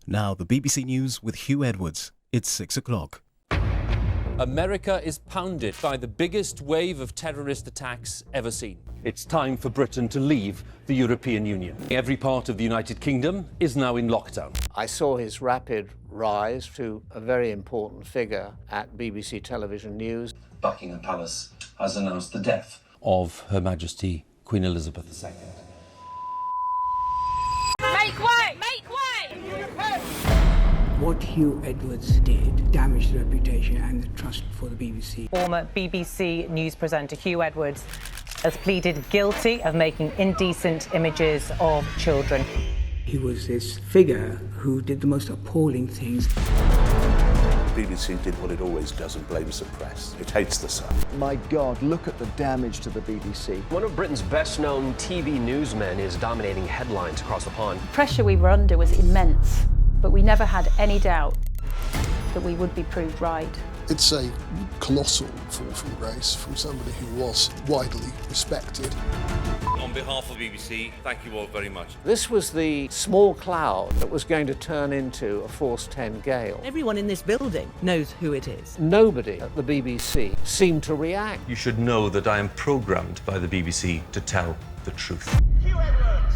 Now the BBC News with Huw Edwards. It's 6 o'clock. America is pounded by the biggest wave of terrorist attacks ever seen. It's time for Britain to leave the European Union. Every part of the United Kingdom is now in lockdown. I saw his rapid rise to a very important figure at BBC Television News. Buckingham Palace has announced the death of Her Majesty Queen Elizabeth II. Make way! Make way! What Huw Edwards did damaged the reputation and the trust for the BBC. Former BBC News presenter Huw Edwards has pleaded guilty of making indecent images of children. He was this figure who did the most appalling things. The BBC did what it always does and blames the press. It hates the Sun. My God, look at the damage to the BBC. One of Britain's best-known TV newsmen is dominating headlines across the pond. The pressure we were under was immense, but we never had any doubt that we would be proved right. It's a colossal fall from grace from somebody who was widely respected. On behalf of the BBC, thank you all very much. This was the small cloud that was going to turn into a force 10 gale. Everyone in this building knows who it is. Nobody at the BBC seemed to react. You should know that I am programmed by the BBC to tell the truth. Huw Edwards!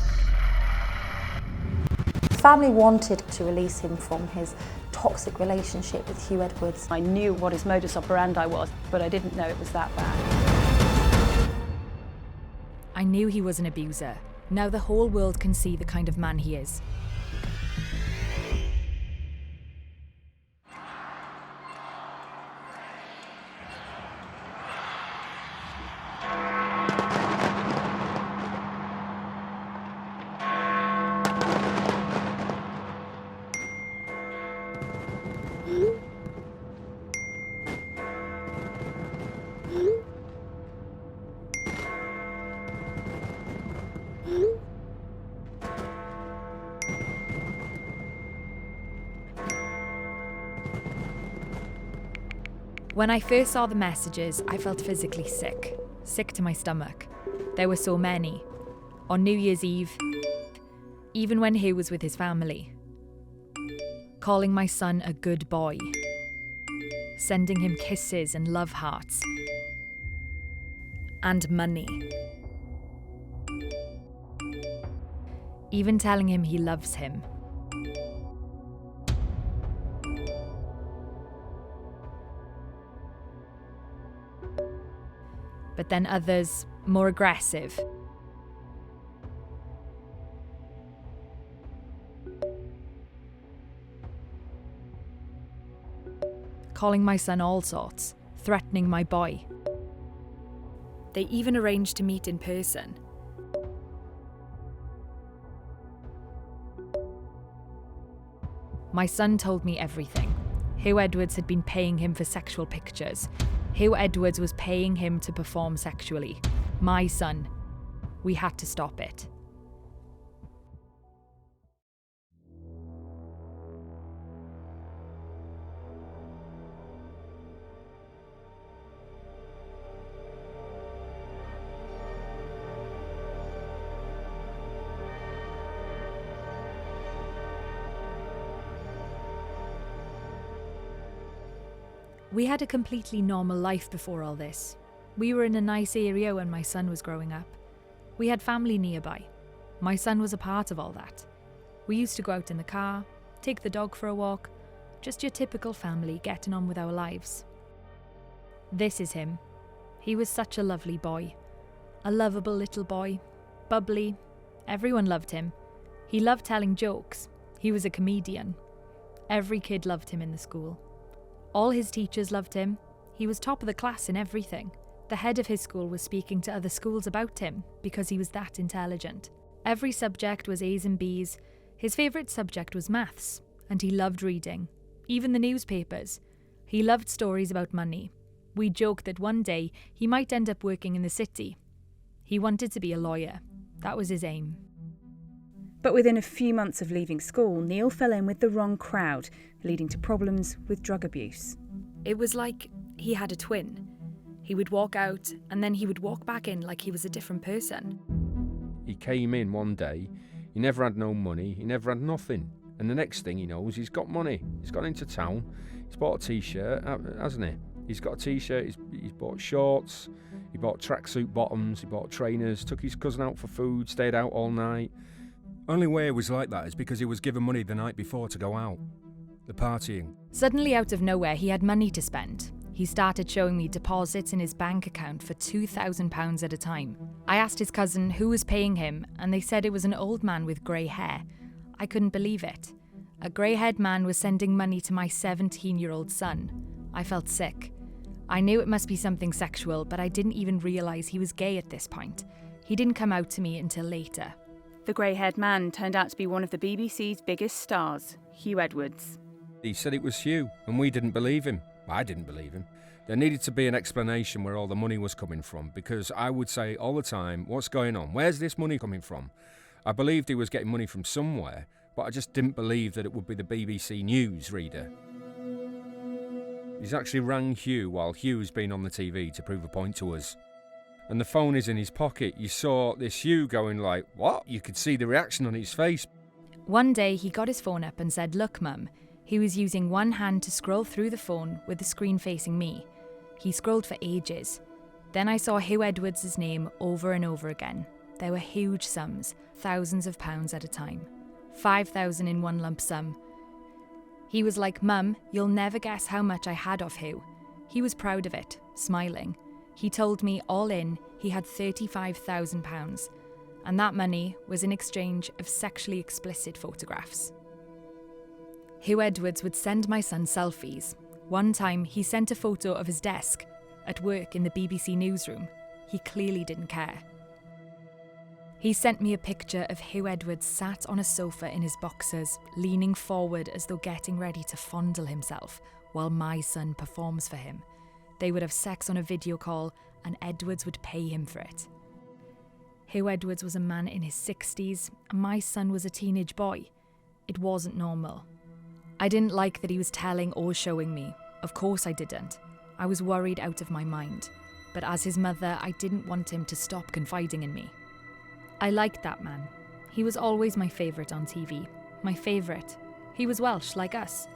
Family wanted to release him from his toxic relationship with Huw Edwards. I knew what his modus operandi was, but I didn't know it was that bad. I knew he was an abuser. Now the whole world can see the kind of man he is. When I first saw the messages, I felt physically sick. Sick to my stomach. There were so many. On New Year's Eve, even when Huw was with his family. Calling my son a good boy. Sending him kisses and love hearts. And money. Even telling him he loves him. But then others, more aggressive. Calling my son all sorts, threatening my boy. They even arranged to meet in person. My son told me everything. Huw Edwards had been paying him for sexual pictures. Huw Edwards was paying him to perform sexually. My son. We had to stop it. We had a completely normal life before all this. We were in a nice area when my son was growing up. We had family nearby. My son was a part of all that. We used to go out in the car, take the dog for a walk, just your typical family getting on with our lives. This is him. He was such a lovely boy. A lovable little boy. Bubbly. Everyone loved him. He loved telling jokes. He was a comedian. Every kid loved him in the school. All his teachers loved him. He was top of the class in everything. The head of his school was speaking to other schools about him because he was that intelligent. Every subject was A's and B's. His favourite subject was maths, and he loved reading. Even the newspapers. He loved stories about money. We joked that one day he might end up working in the city. He wanted to be a lawyer. That was his aim. But within a few months of leaving school, Neil fell in with the wrong crowd, leading to problems with drug abuse. It was like he had a twin. He would walk out and then he would walk back in like he was a different person. He came in one day, he never had no money, he never had nothing. And the next thing he knows, he's got money. He's gone into town. He's bought a T-shirt, hasn't he? He's got a T-shirt, he's bought shorts, he bought tracksuit bottoms, he bought trainers, took his cousin out for food, stayed out all night. Only way it was like that is because he was given money the night before to go out. The partying. Suddenly, out of nowhere, he had money to spend. He started showing me deposits in his bank account for £2,000 at a time. I asked his cousin who was paying him, and they said it was an old man with grey hair. I couldn't believe it. A grey-haired man was sending money to my 17-year-old son. I felt sick. I knew it must be something sexual, but I didn't even realise he was gay at this point. He didn't come out to me until later. The grey-haired man turned out to be one of the BBC's biggest stars, Huw Edwards. He said it was Huw, and we didn't believe him. I didn't believe him. There needed to be an explanation where all the money was coming from, because I would say all the time, what's going on? Where's this money coming from? I believed he was getting money from somewhere, but I just didn't believe that it would be the BBC News reader. He's actually rang Huw while Huw's been on the TV to prove a point to us. And the phone is in his pocket. You saw this Huw going like, what? You could see the reaction on his face. One day he got his phone up and said, "Look, Mum." He was using one hand to scroll through the phone with the screen facing me. He scrolled for ages. Then I saw Huw Edwards' name over and over again. There were huge sums, thousands of pounds at a time. 5,000 in one lump sum. He was like, "Mum, you'll never guess how much I had off Huw." He was proud of it, smiling. He told me all in, he had £35,000, and that money was in exchange of sexually explicit photographs. Huw Edwards would send my son selfies. One time, he sent a photo of his desk at work in the BBC newsroom. He clearly didn't care. He sent me a picture of Huw Edwards sat on a sofa in his boxers, leaning forward as though getting ready to fondle himself, while my son performs for him. They would have sex on a video call, and Edwards would pay him for it. Huw Edwards was a man in his 60s, and my son was a teenage boy. It wasn't normal. I didn't like that he was telling or showing me. Of course I didn't. I was worried out of my mind. But as his mother, I didn't want him to stop confiding in me. I liked that man. He was always my favourite on TV. My favourite. He was Welsh, like us.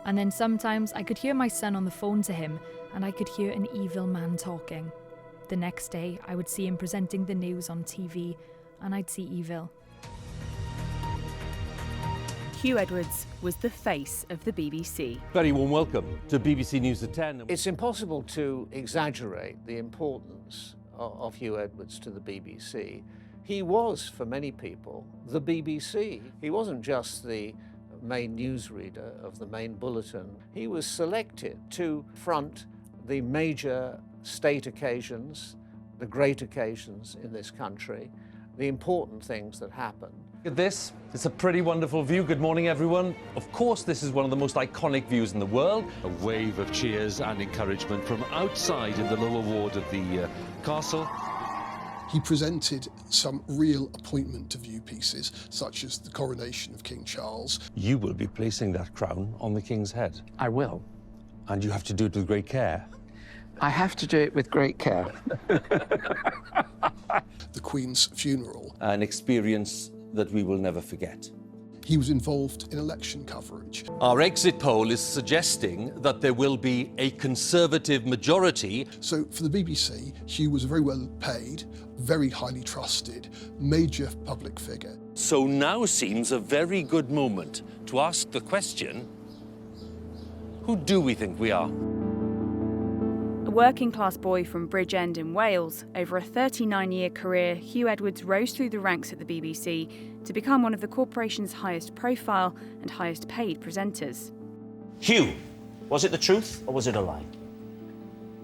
And then sometimes I could hear my son on the phone to him, and I could hear an evil man talking. The next day, I would see him presenting the news on TV, and I'd see evil. Huw Edwards was the face of the BBC. Very warm welcome to BBC News at 10. It's impossible to exaggerate the importance of Huw Edwards to the BBC. He was, for many people, the BBC. He wasn't just the main newsreader of the main bulletin. He was selected to front the major state occasions, the great occasions in this country, the important things that happen. Look at this. It's a pretty wonderful view. Good morning, everyone. Of course, this is one of the most iconic views in the world. A wave of cheers and encouragement from outside in the lower ward of the castle. He presented some real appointment to view pieces, such as the coronation of King Charles. You will be placing that crown on the King's head. I will. And you have to do it with great care. I have to do it with great care. The Queen's funeral. An experience that we will never forget. He was involved in election coverage. Our exit poll is suggesting that there will be a Conservative majority. So for the BBC, Huw was a very well paid, very highly trusted, major public figure. So now seems a very good moment to ask the question, who do we think we are? A working-class boy from Bridgend in Wales, over a 39-year career, Huw Edwards rose through the ranks at the BBC to become one of the corporation's highest profile and highest paid presenters. Huw, was it the truth or was it a lie?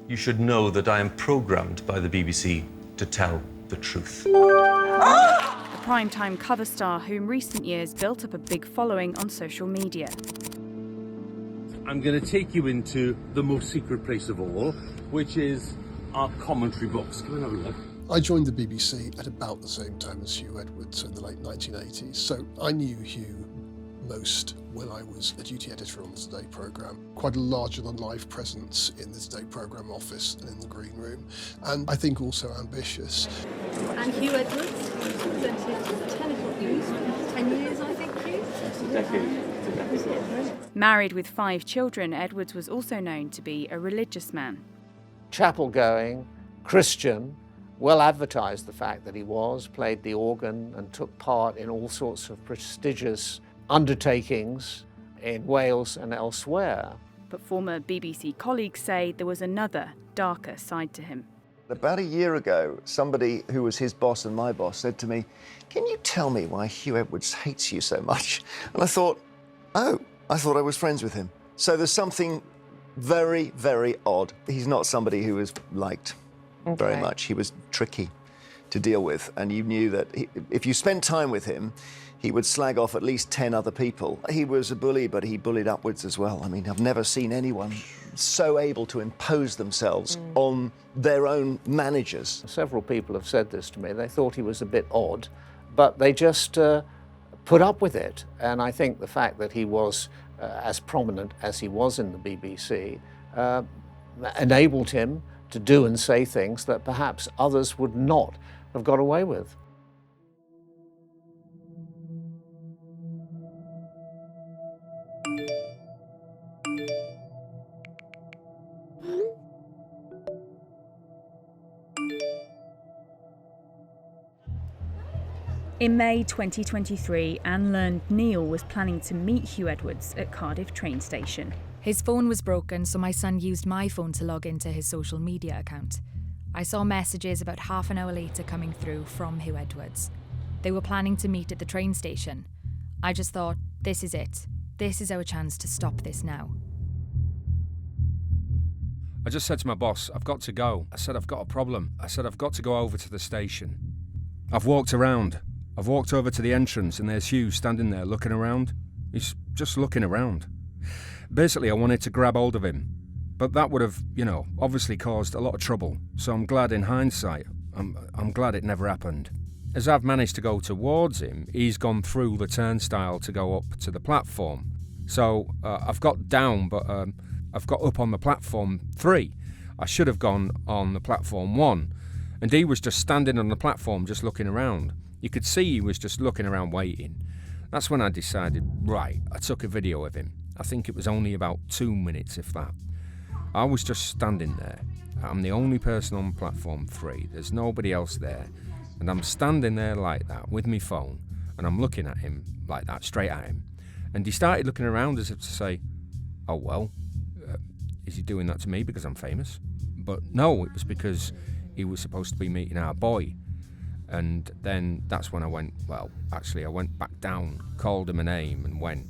You should know that I am programmed by the BBC to tell the truth. A primetime cover star who in recent years built up a big following on social media. I'm going to take you into the most secret place of all, which is our commentary box. Come and have a look. I joined the BBC at about the same time as Huw Edwards in the late 1980s, so I knew Huw most when I was a duty editor on the Today programme. Quite a larger-than-life presence in the Today programme office and in the green room, and I think also ambitious. And Huw Edwards presented 10 o'clock news for 10 years, I think, Huw? Married with 5 children, Edwards was also known to be a religious man. Chapel-going, Christian, well advertised the fact that he was, played the organ and took part in all sorts of prestigious undertakings in Wales and elsewhere. But former BBC colleagues say there was another, darker side to him. About a year ago, somebody who was his boss and my boss said to me, "Can you tell me why Huw Edwards hates you so much?" And I thought, oh, I thought I was friends with him. So there's something very, very odd. He's not somebody who was liked very much. He was tricky to deal with, and you knew that if you spent time with him, he would slag off at least 10 other people. He was a bully, but he bullied upwards as well. I mean, I've never seen anyone so able to impose themselves on their own managers. Several people have said this to me. They thought he was a bit odd, but they just put up with it. And I think the fact that he was as prominent as he was in the BBC enabled him to do and say things that perhaps others would not have got away with. In May 2023, Anne learned Neil was planning to meet Huw Edwards at Cardiff train station. His phone was broken, so my son used my phone to log into his social media account. I saw messages about half an hour later coming through from Huw Edwards. They were planning to meet at the train station. I just thought, this is it. This is our chance to stop this now. I just said to my boss, I've got to go. I said, I've got a problem. I said, I've got to go over to the station. I've walked around. I've walked over to the entrance and there's Huw standing there looking around. He's just looking around. Basically, I wanted to grab hold of him, but that would have, obviously caused a lot of trouble. So I'm glad in hindsight, I'm glad it never happened. As I've managed to go towards him, he's gone through the turnstile to go up to the platform. So I've got down, but I've got up on the platform 3. I should have gone on the platform 1. And he was just standing on the platform, just looking around. You could see he was just looking around waiting. That's when I decided, right, I took a video of him. I think it was only about 2 minutes, if that. I was just standing there. I'm the only person on platform 3. There's nobody else there. And I'm standing there like that with my phone. And I'm looking at him like that, straight at him. And he started looking around as if to say, oh, well, is he doing that to me because I'm famous? But no, it was because he was supposed to be meeting our boy. And then that's when I went, well, actually, I went back down, called him a name and went.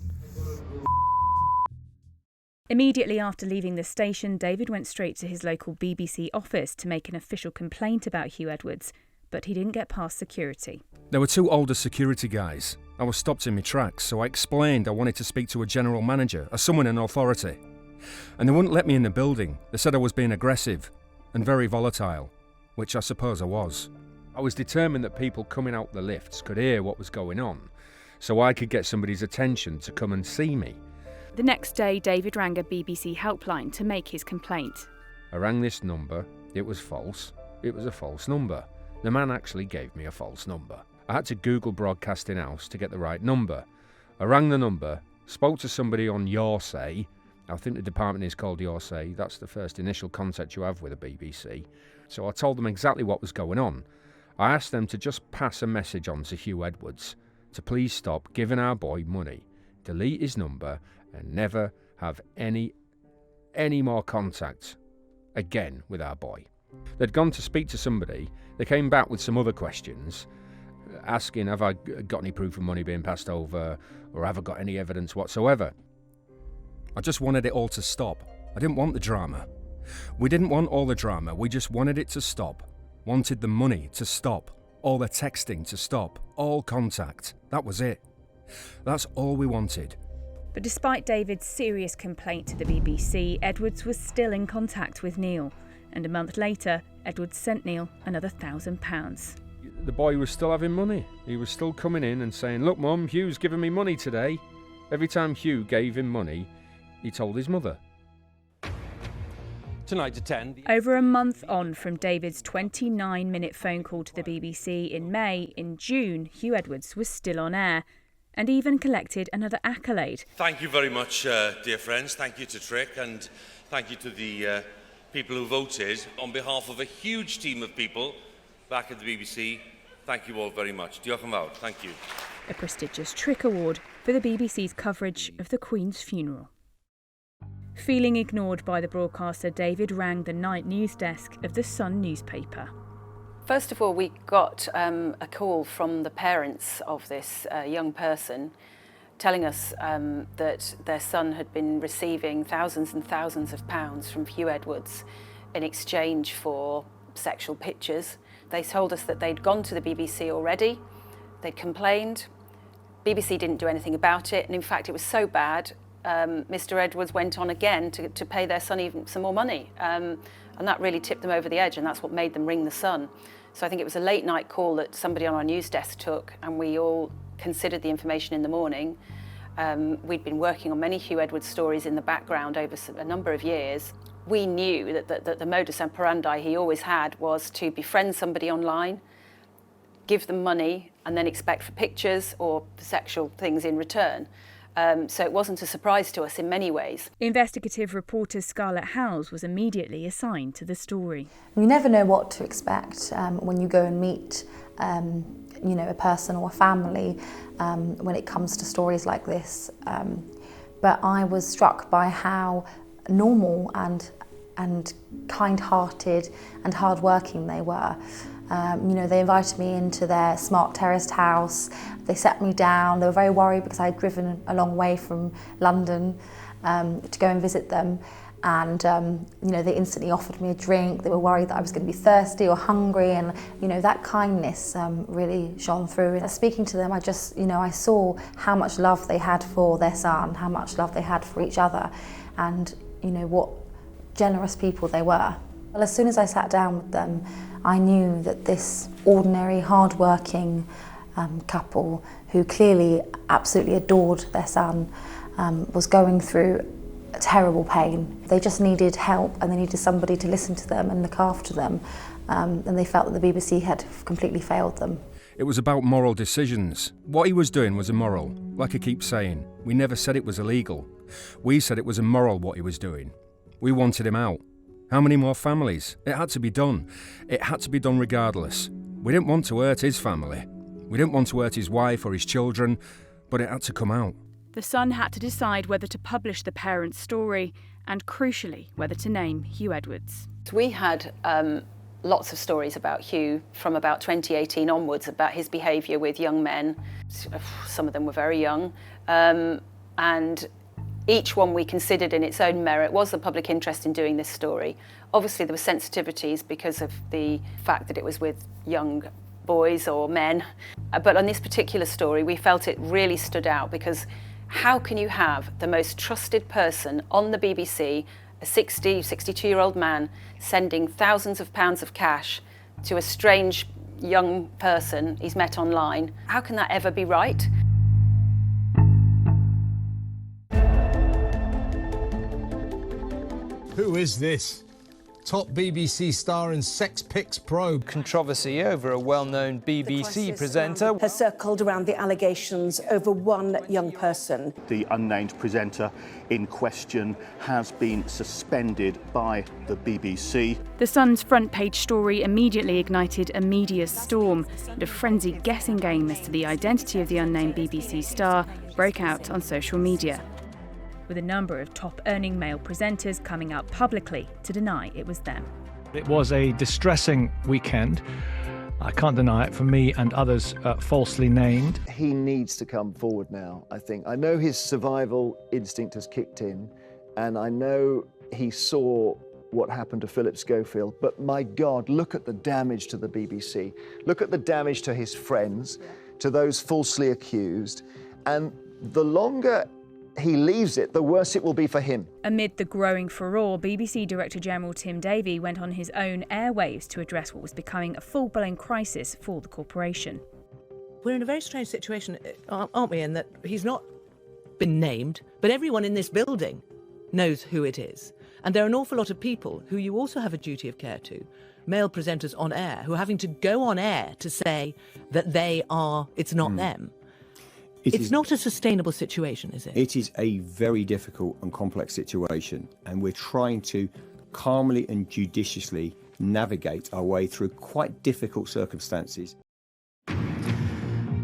Immediately after leaving the station, David went straight to his local BBC office to make an official complaint about Huw Edwards, but he didn't get past security. There were 2 older security guys. I was stopped in my tracks, so I explained I wanted to speak to a general manager, or someone in authority. And they wouldn't let me in the building. They said I was being aggressive and very volatile, which I suppose I was. I was determined that people coming out the lifts could hear what was going on, so I could get somebody's attention to come and see me. The next day, David rang a BBC helpline to make his complaint. I rang this number. It was false. It was a false number. The man actually gave me a false number. I had to Google Broadcasting House to get the right number. I rang the number, spoke to somebody on Your Say. I think the department is called Your Say. That's the first initial contact you have with the BBC. So I told them exactly what was going on. I asked them to just pass a message on to Huw Edwards to please stop giving our boy money, delete his number, and never have any more contact again with our boy. They'd gone to speak to somebody. They came back with some other questions, asking, have I got any proof of money being passed over, or have I got any evidence whatsoever? I just wanted it all to stop. I didn't want the drama. We didn't want all the drama. We just wanted it to stop. Wanted the money to stop, all the texting to stop, all contact. That was it. That's all we wanted. But despite David's serious complaint to the BBC, Edwards was still in contact with Neil. And a month later, Edwards sent Neil another £1,000. The boy was still having money. He was still coming in and saying, look, Mum, Hugh's giving me money today. Every time Huw gave him money, he told his mother. Tonight at 10. Over a month on from David's 29-minute phone call to the BBC in May, in June, Huw Edwards was still on air. and even collected another accolade. Thank you very much, dear friends. Thank you to Trick, and thank you to the people who voted. On behalf of a huge team of people back at the BBC, thank you all very much. Diolch yn fawr. Thank you. A prestigious Trick Award for the BBC's coverage of the Queen's funeral. Feeling ignored by the broadcaster, David rang the night news desk of the Sun newspaper. First of all, we got a call from the parents of this young person telling us that their son had been receiving thousands and thousands of pounds from Huw Edwards in exchange for sexual pictures. They told us that they'd gone to the BBC already, they'd complained, BBC didn't do anything about it, and in fact it was so bad, Mr Edwards went on again to pay their son even some more money, and that really tipped them over the edge, and that's what made them ring the Sun. So I think it was a late night call that somebody on our news desk took, and we all considered the information in the morning. We'd been working on many Huw Edwards stories in the background over a number of years. We knew that the modus operandi he always had was to befriend somebody online, give them money, and then expect for pictures or sexual things in return. So it wasn't a surprise to us in many ways. Investigative reporter Scarlett Howells was immediately assigned to the story. You never know what to expect when you go and meet a person or a family when it comes to stories like this. But I was struck by how normal and kind-hearted and hard-working they were. They invited me into their smart terraced house. They sat me down. They were very worried because I had driven a long way from London to go and visit them. And, they instantly offered me a drink. They were worried that I was going to be thirsty or hungry. And, that kindness really shone through. And speaking to them, I saw how much love they had for their son, how much love they had for each other, and, what generous people they were. Well, as soon as I sat down with them, I knew that this ordinary, hard-working couple who clearly absolutely adored their son was going through a terrible pain. They just needed help, and they needed somebody to listen to them and look after them, and they felt that the BBC had completely failed them. It was about moral decisions. What he was doing was immoral. Like I keep saying, we never said it was illegal. We said it was immoral what he was doing. We wanted him out. How many more families? It had to be done. It had to be done regardless. We didn't want to hurt his family. We didn't want to hurt his wife or his children, but it had to come out. The Sun had to decide whether to publish the parents' story and, crucially, whether to name Huw Edwards. We had lots of stories about Huw from about 2018 onwards about his behaviour with young men. Some of them were very young, and each one we considered in its own merit. Was the public interest in doing this story? Obviously there were sensitivities because of the fact that it was with young boys or men. But on this particular story we felt it really stood out, because how can you have the most trusted person on the BBC, a 62-year-old man, sending thousands of pounds of cash to a strange young person he's met online? How can that ever be right? Who is this? Top BBC star and sex pics probe. Controversy over a well-known BBC presenter has circled around the allegations over one young person. The unnamed presenter in question has been suspended by the BBC. The Sun's front-page story immediately ignited a media storm, and a frenzied guessing game as to the identity of the unnamed BBC star broke out on social media, with a number of top-earning male presenters coming out publicly to deny it was them. It was a distressing weekend. I can't deny it, for me and others falsely named. He needs to come forward now, I think. I know his survival instinct has kicked in, and I know he saw what happened to Philip Schofield, but my God, look at the damage to the BBC. Look at the damage to his friends, to those falsely accused, and the longer he leaves it, the worse it will be for him. Amid the growing furore, BBC Director General Tim Davie went on his own airwaves to address what was becoming a full-blown crisis for the corporation. We're in a very strange situation, aren't we, in that he's not been named, but everyone in this building knows who it is. And there are an awful lot of people who you also have a duty of care to, male presenters on air, who are having to go on air to say that it's not them. It's not a sustainable situation, is it? It is a very difficult and complex situation, and we're trying to calmly and judiciously navigate our way through quite difficult circumstances.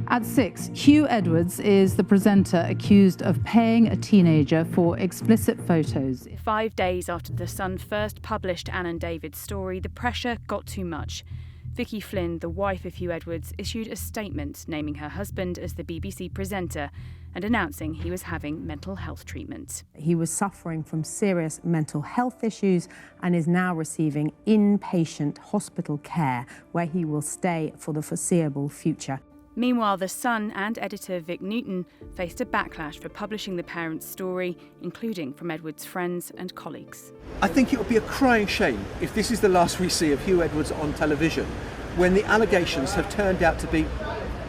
At 6, Huw Edwards is the presenter accused of paying a teenager for explicit photos. 5 days after The Sun first published Anne and David's story, the pressure got too much. Vicky Flynn, the wife of Huw Edwards, issued a statement naming her husband as the BBC presenter and announcing he was having mental health treatment. He was suffering from serious mental health issues and is now receiving inpatient hospital care where he will stay for the foreseeable future. Meanwhile, The Sun and editor Vic Newton faced a backlash for publishing the parents' story, including from Edwards' friends and colleagues. I think it would be a crying shame if this is the last we see of Huw Edwards on television, when the allegations have turned out to be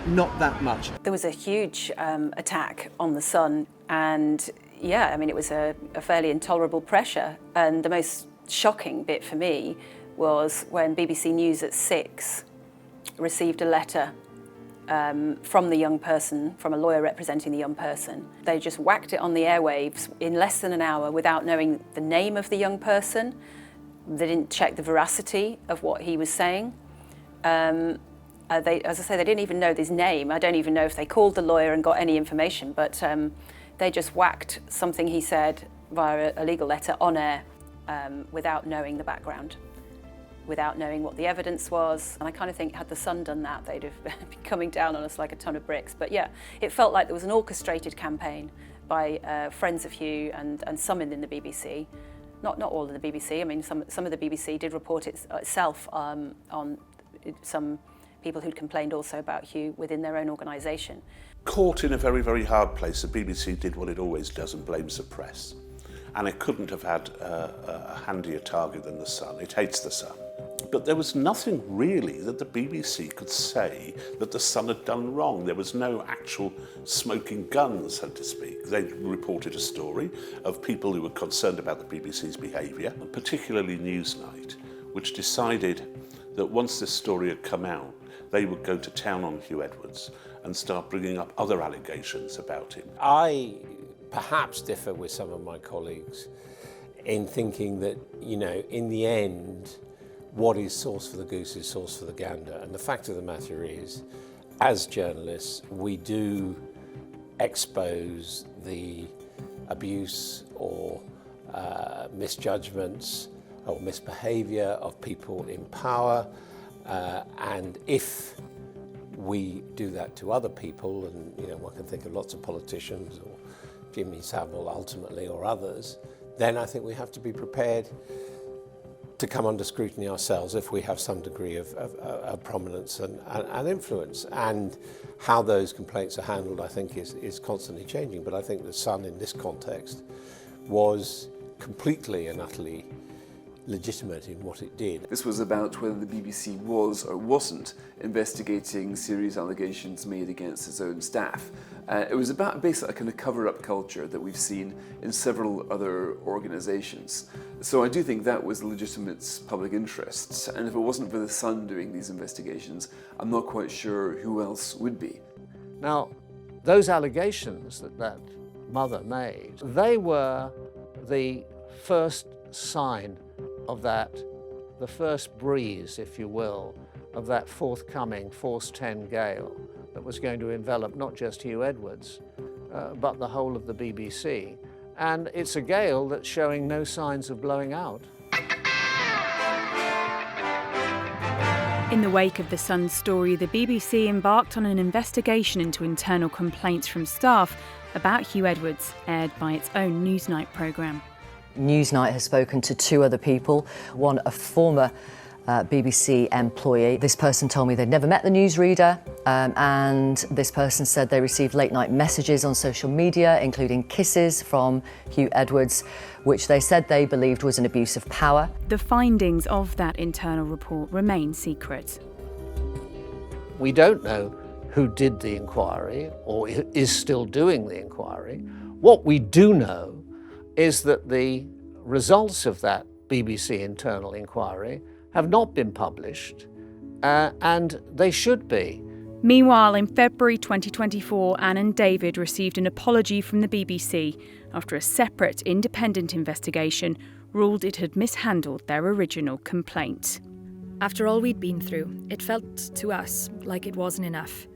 not that much. There was a huge attack on The Sun, and yeah, I mean, it was a fairly intolerable pressure. And the most shocking bit for me was when BBC News at 6 received a letter from the young person, from a lawyer representing the young person. They just whacked it on the airwaves in less than an hour without knowing the name of the young person. They didn't check the veracity of what he was saying. As I say, they didn't even know his name. I don't even know if they called the lawyer and got any information, but they just whacked something he said via a legal letter on air without knowing the background, without knowing what the evidence was. And I kind of think had The Sun done that, they'd have been coming down on us like a ton of bricks. But yeah, it felt like there was an orchestrated campaign by friends of Huw and some in the BBC. Not all in the BBC. I mean, some of the BBC did report itself on some people who'd complained also about Huw within their own organisation. Caught in a very, very hard place, the BBC did what it always does and blames the press. And it couldn't have had a handier target than The Sun. It hates The Sun. But there was nothing really that the BBC could say that The Sun had done wrong. There was no actual smoking gun, so to speak. They reported a story of people who were concerned about the BBC's behaviour, and particularly Newsnight, which decided that once this story had come out, they would go to town on Huw Edwards and start bringing up other allegations about him. I perhaps differ with some of my colleagues in thinking that, you know, in the end, what is sauce for the goose is sauce for the gander. And the fact of the matter is, as journalists, we do expose the abuse or misjudgments or misbehaviour of people in power. And if we do that to other people, and you know, one can think of lots of politicians or Jimmy Savile ultimately or others, then I think we have to be prepared to come under scrutiny ourselves if we have some degree of prominence and influence. And how those complaints are handled, I think, is constantly changing. But I think The Sun in this context was completely and utterly legitimate in what it did. This was about whether the BBC was or wasn't investigating serious allegations made against its own staff. It was about basically a kind of cover-up culture that we've seen in several other organisations. So I do think that was a legitimate public interest, and if it wasn't for The Sun doing these investigations, I'm not quite sure who else would be. Now, those allegations that mother made, they were the first sign of that, the first breeze, if you will, of that forthcoming Force 10 gale that was going to envelop not just Huw Edwards, but the whole of the BBC. And it's a gale that's showing no signs of blowing out. In the wake of The Sun's story, the BBC embarked on an investigation into internal complaints from staff about Huw Edwards, aired by its own Newsnight programme. Newsnight has spoken to two other people, one a former BBC employee. This person told me they'd never met the newsreader, and this person said they received late-night messages on social media, including kisses from Huw Edwards, which they said they believed was an abuse of power. The findings of that internal report remain secret. We don't know who did the inquiry or is still doing the inquiry. What we do know is that the results of that BBC internal inquiry have not been published, and they should be. Meanwhile, in February 2024, Anne and David received an apology from the BBC after a separate independent investigation ruled it had mishandled their original complaint. After all we'd been through, it felt to us like it wasn't enough.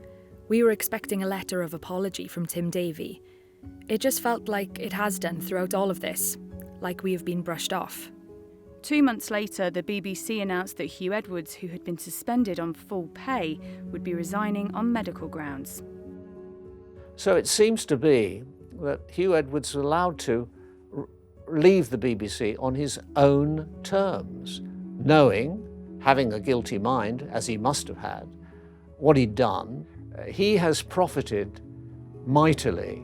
We were expecting a letter of apology from Tim Davie. It just felt like it has done throughout all of this, like we have been brushed off. 2 months later, the BBC announced that Huw Edwards, who had been suspended on full pay, would be resigning on medical grounds. So it seems to be that Huw Edwards was allowed to leave the BBC on his own terms, knowing, having a guilty mind, as he must have had, what he'd done. He has profited mightily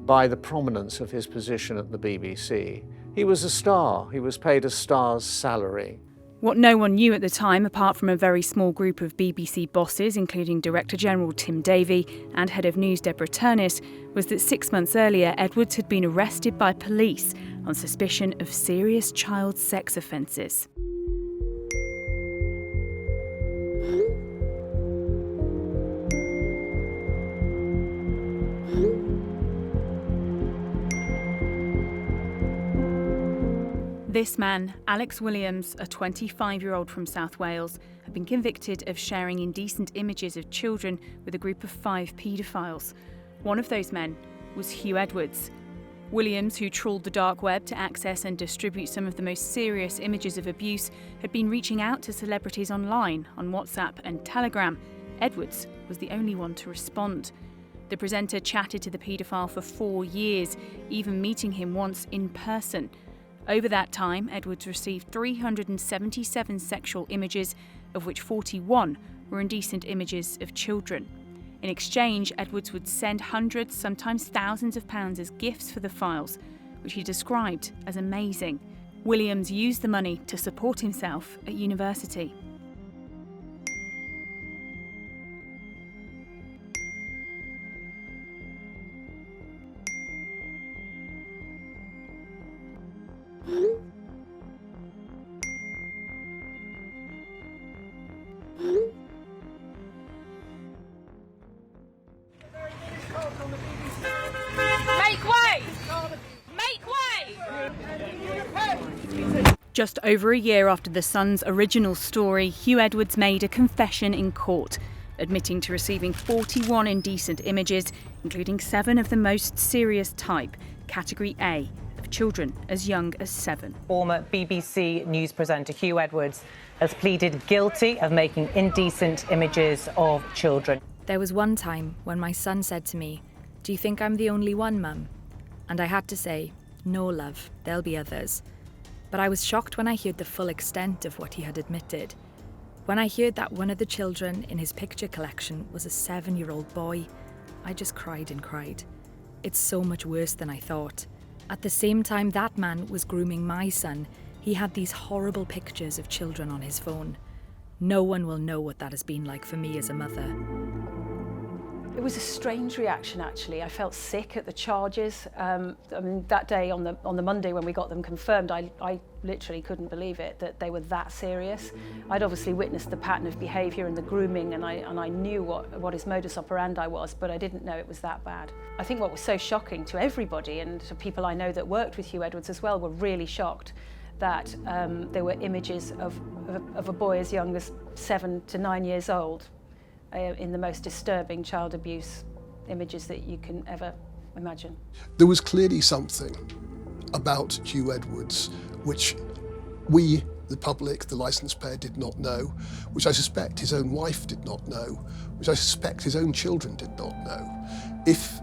by the prominence of his position at the BBC. He was a star. He was paid a star's salary. What no one knew at the time, apart from a very small group of BBC bosses, including Director General Tim Davie and Head of News Deborah Turnis, was that 6 months earlier, Edwards had been arrested by police on suspicion of serious child sex offences. This man, Alex Williams, a 25-year-old from South Wales, had been convicted of sharing indecent images of children with a group of 5 paedophiles. One of those men was Huw Edwards. Williams, who trawled the dark web to access and distribute some of the most serious images of abuse, had been reaching out to celebrities online, on WhatsApp and Telegram. Edwards was the only one to respond. The presenter chatted to the paedophile for 4 years, even meeting him once in person. Over that time, Edwards received 377 sexual images, of which 41 were indecent images of children. In exchange, Edwards would send hundreds, sometimes thousands of pounds as gifts for the files, which he described as amazing. Williams used the money to support himself at university. Make way! Make way! Just over a year after The Sun's original story, Huw Edwards made a confession in court, admitting to receiving 41 indecent images, including 7 of the most serious type, Category A, of children as young as 7. Former BBC news presenter Huw Edwards has pleaded guilty of making indecent images of children. There was one time when my son said to me, "Do you think I'm the only one, Mum?" And I had to say, "No, love, there'll be others." But I was shocked when I heard the full extent of what he had admitted. When I heard that one of the children in his picture collection was a 7-year-old boy, I just cried and cried. It's so much worse than I thought. At the same time that man was grooming my son, he had these horrible pictures of children on his phone. No one will know what that has been like for me as a mother. It was a strange reaction, actually. I felt sick at the charges. That day on the Monday when we got them confirmed, I literally couldn't believe it, that they were that serious. I'd obviously witnessed the pattern of behaviour and the grooming, and I knew what his modus operandi was, but I didn't know it was that bad. I think what was so shocking to everybody, and to people I know that worked with Huw Edwards as well, were really shocked that there were images of a boy as young as 7 to 9 years old in the most disturbing child abuse images that you can ever imagine. There was clearly something about Huw Edwards which we, the public, the licence payer, did not know, which I suspect his own wife did not know, which I suspect his own children did not know. If,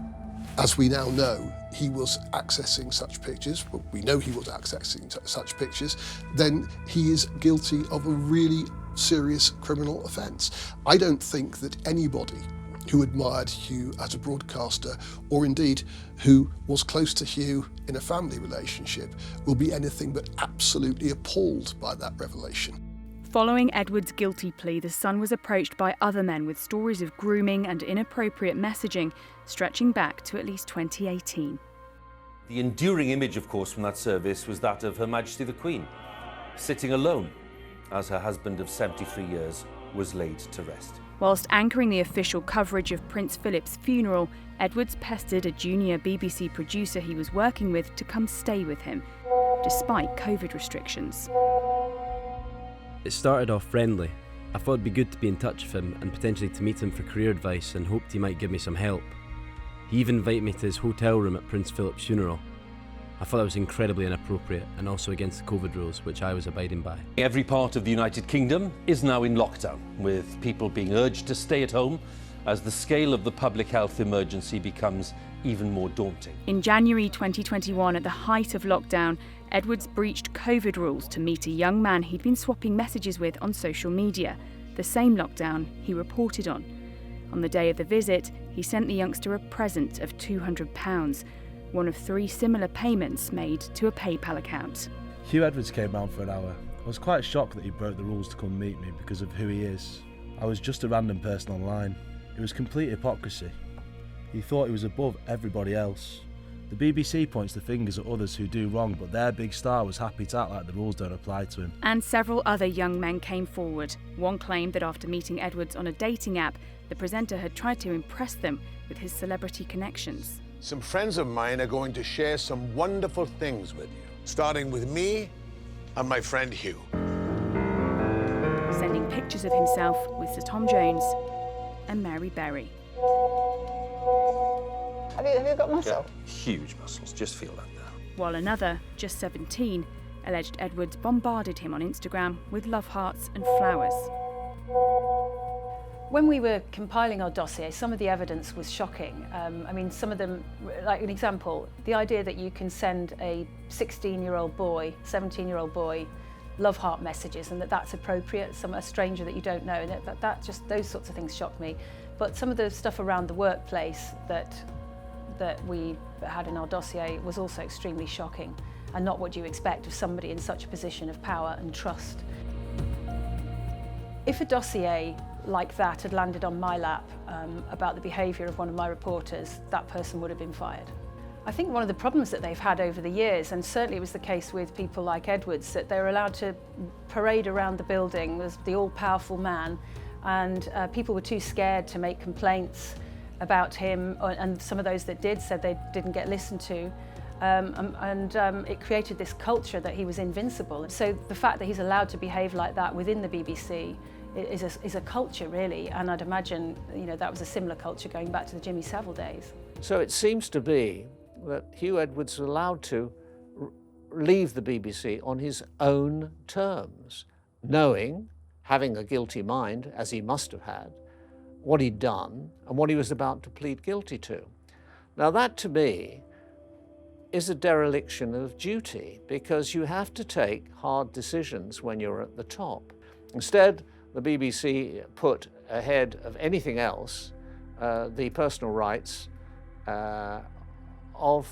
as we now know, he was accessing such pictures, well, we know he was accessing such pictures, then he is guilty of a really serious criminal offence. I don't think that anybody who admired Huw as a broadcaster, or indeed who was close to Huw in a family relationship, will be anything but absolutely appalled by that revelation. Following Edwards' guilty plea, The Sun was approached by other men with stories of grooming and inappropriate messaging stretching back to at least 2018. The enduring image, of course, from that service was that of Her Majesty the Queen, sitting alone as her husband of 73 years was laid to rest. Whilst anchoring the official coverage of Prince Philip's funeral, Edwards pestered a junior BBC producer he was working with to come stay with him, despite COVID restrictions. It started off friendly. I thought it'd be good to be in touch with him and potentially to meet him for career advice, and hoped he might give me some help. He even invited me to his hotel room at Prince Philip's funeral. I thought that was incredibly inappropriate and also against the COVID rules, which I was abiding by. Every part of the United Kingdom is now in lockdown, with people being urged to stay at home as the scale of the public health emergency becomes even more daunting. In January 2021, at the height of lockdown, Edwards breached COVID rules to meet a young man he'd been swapping messages with on social media, the same lockdown he reported on. On the day of the visit, he sent the youngster a present of £200, one of 3 similar payments made to a PayPal account. Huw Edwards came round for an hour. I was quite shocked that he broke the rules to come meet me because of who he is. I was just a random person online. It was complete hypocrisy. He thought he was above everybody else. The BBC points the fingers at others who do wrong, but their big star was happy to act like the rules don't apply to him. And several other young men came forward. One claimed that after meeting Edwards on a dating app, the presenter had tried to impress them with his celebrity connections. Some friends of mine are going to share some wonderful things with you, starting with me and my friend Huw. Sending pictures of himself with Sir Tom Jones and Mary Berry. Have you got muscle? Yeah, huge muscles, just feel that now. While another, just 17, alleged Edwards bombarded him on Instagram with love hearts and flowers. When we were compiling our dossier, some of the evidence was shocking. Some of them, like an example, the idea that you can send a 16-year-old boy, 17-year-old boy, love heart messages and that's appropriate, a stranger that you don't know, and that just, those sorts of things shocked me. But some of the stuff around the workplace that we had in our dossier was also extremely shocking and not what you expect of somebody in such a position of power and trust. If a dossier like that had landed on my lap about the behaviour of one of my reporters, that person would have been fired. I think one of the problems that they've had over the years, and certainly it was the case with people like Edwards, that they were allowed to parade around the building as the all-powerful man, and people were too scared to make complaints about him, and some of those that did said they didn't get listened to. It created this culture that he was invincible. So the fact that he's allowed to behave like that within the BBC is a culture, really, and I'd imagine that was a similar culture going back to the Jimmy Savile days. So it seems to be that Huw Edwards was allowed to leave the BBC on his own terms, knowing, having a guilty mind, as he must have had, what he'd done and what he was about to plead guilty to. Now that, to me, is a dereliction of duty, because you have to take hard decisions when you're at the top. Instead, the BBC put ahead of anything else the personal rights of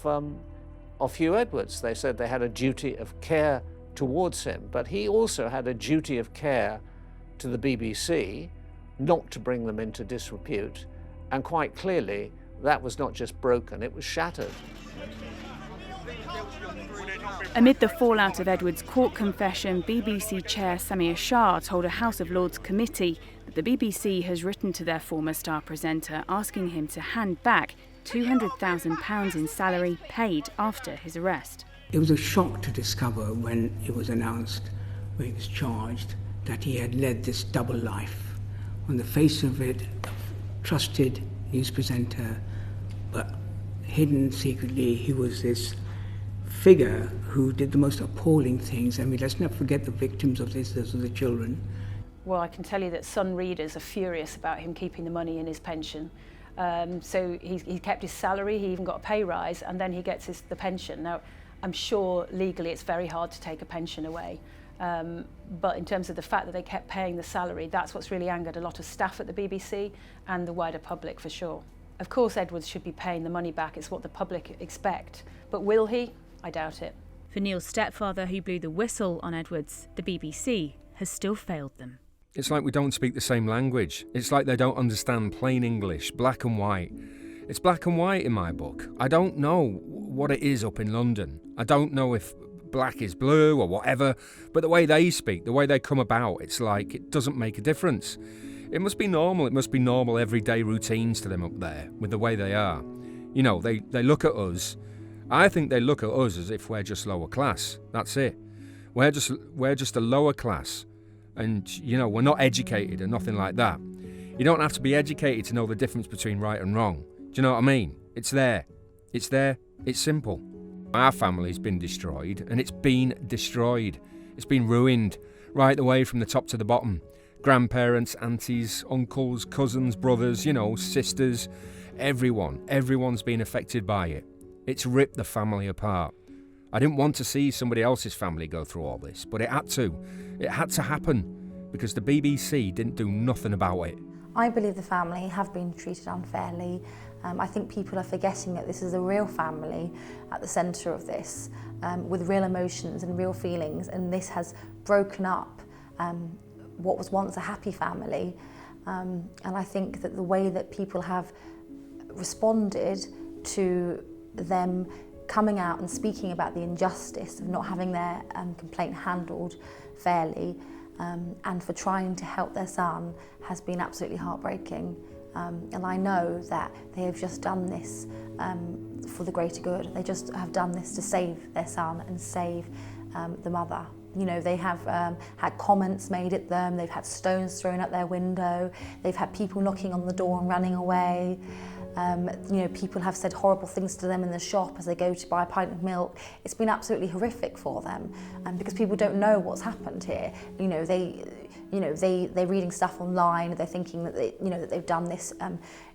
Huw Edwards. They said they had a duty of care towards him, but he also had a duty of care to the BBC, not to bring them into disrepute, and quite clearly that was not just broken, it was shattered. Amid the fallout of Edwards' court confession, BBC Chair Samir Shah told a House of Lords committee that the BBC has written to their former star presenter asking him to hand back £200,000 in salary paid after his arrest. It was a shock to discover when it was announced, when he was charged, that he had led this double life. On the face of it, a trusted news presenter, but hidden secretly, he was this figure who did the most appalling things. I mean, let's not forget the victims of this, those are the children. Well, I can tell you that Sun readers are furious about him keeping the money in his pension. So he kept his salary, he even got a pay rise, and then he gets the pension. Now, I'm sure legally it's very hard to take a pension away. But in terms of the fact that they kept paying the salary, that's what's really angered a lot of staff at the BBC and the wider public, for sure. Of course, Edwards should be paying the money back. It's what the public expect. But will he? I doubt it. For Neil's stepfather, who blew the whistle on Edwards, the BBC has still failed them. It's like we don't speak the same language. It's like they don't understand plain English, black and white. It's black and white in my book. I don't know what it is up in London. I don't know if black is blue or whatever, but the way they speak, the way they come about, it's like it doesn't make a difference. It must be normal. It must be normal everyday routines to them up there with the way they are. You know, they look at us. I think they look at us as if we're just lower class. That's it. We're just a lower class. And, you know, we're not educated and nothing like that. You don't have to be educated to know the difference between right and wrong. Do you know what I mean? It's there. It's there. It's simple. Our family's been destroyed, and it's been destroyed. It's been ruined, right the way from the top to the bottom. Grandparents, aunties, uncles, cousins, brothers, you know, sisters, everyone's been affected by it. It's ripped the family apart. I didn't want to see somebody else's family go through all this, but it had to. It had to happen, because the BBC didn't do nothing about it. I believe the family have been treated unfairly. I think people are forgetting that this is a real family at the centre of this, with real emotions and real feelings, and this has broken up what was once a happy family. And I think that the way that people have responded to them coming out and speaking about the injustice of not having their complaint handled fairly, and for trying to help their son has been absolutely heartbreaking. And I know that they have just done this for the greater good. They just have done this to save their son and save the mother. You know, they have had comments made at them, they've had stones thrown at their window, they've had people knocking on the door and running away. You know, people have said horrible things to them in the shop as they go to buy a pint of milk. It's been absolutely horrific for them, because people don't know what's happened here. They're reading stuff online. They're thinking that that they've done this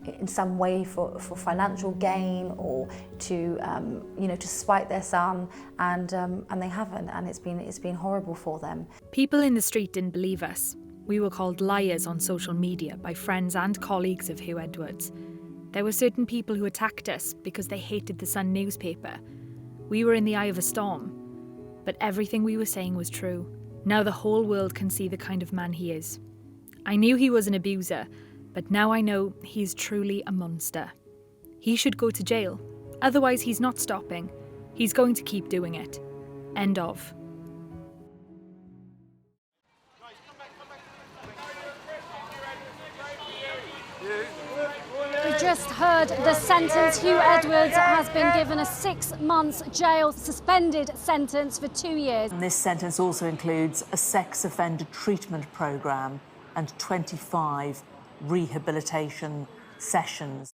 in some way for financial gain or to to spite their son, and they haven't, and it's been horrible for them. People in the street didn't believe us. We were called liars on social media by friends and colleagues of Huw Edwards. There were certain people who attacked us because they hated the Sun newspaper. We were in the eye of a storm, but everything we were saying was true. Now the whole world can see the kind of man he is. I knew he was an abuser, but now I know he's truly a monster. He should go to jail. Otherwise, he's not stopping. He's going to keep doing it. End of. We just heard the sentence. Huw Edwards has been given a 6 months jail suspended sentence for 2 years. And this sentence also includes a sex offender treatment programme and 25 rehabilitation sessions.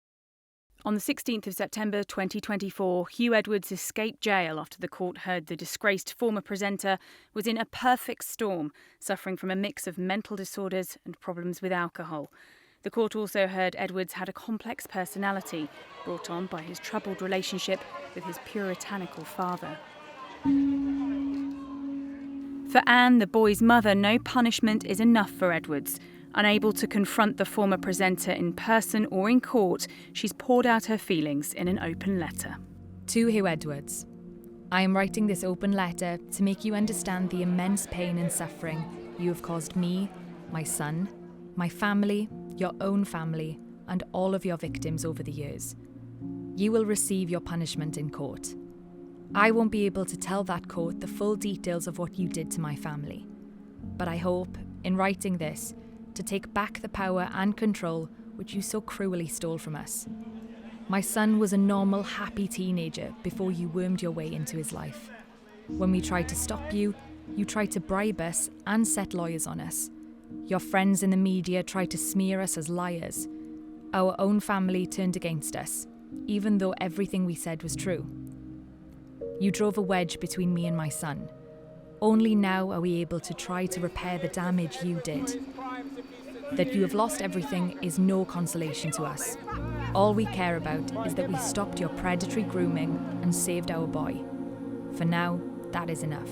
On the 16th of September 2024, Huw Edwards escaped jail after the court heard the disgraced former presenter was in a perfect storm, suffering from a mix of mental disorders and problems with alcohol. The court also heard Edwards had a complex personality, brought on by his troubled relationship with his puritanical father. For Anne, the boy's mother, no punishment is enough for Edwards. Unable to confront the former presenter in person or in court, she's poured out her feelings in an open letter. To Huw Edwards, I am writing this open letter to make you understand the immense pain and suffering you have caused me, my son, my family, your own family, and all of your victims over the years. You will receive your punishment in court. I won't be able to tell that court the full details of what you did to my family, but I hope, in writing this, to take back the power and control which you so cruelly stole from us. My son was a normal, happy teenager before you wormed your way into his life. When we tried to stop you, you tried to bribe us and set lawyers on us. Your friends in the media tried to smear us as liars. Our own family turned against us, even though everything we said was true. You drove a wedge between me and my son. Only now are we able to try to repair the damage you did. That you have lost everything is no consolation to us. All we care about is that we stopped your predatory grooming and saved our boy. For now, that is enough.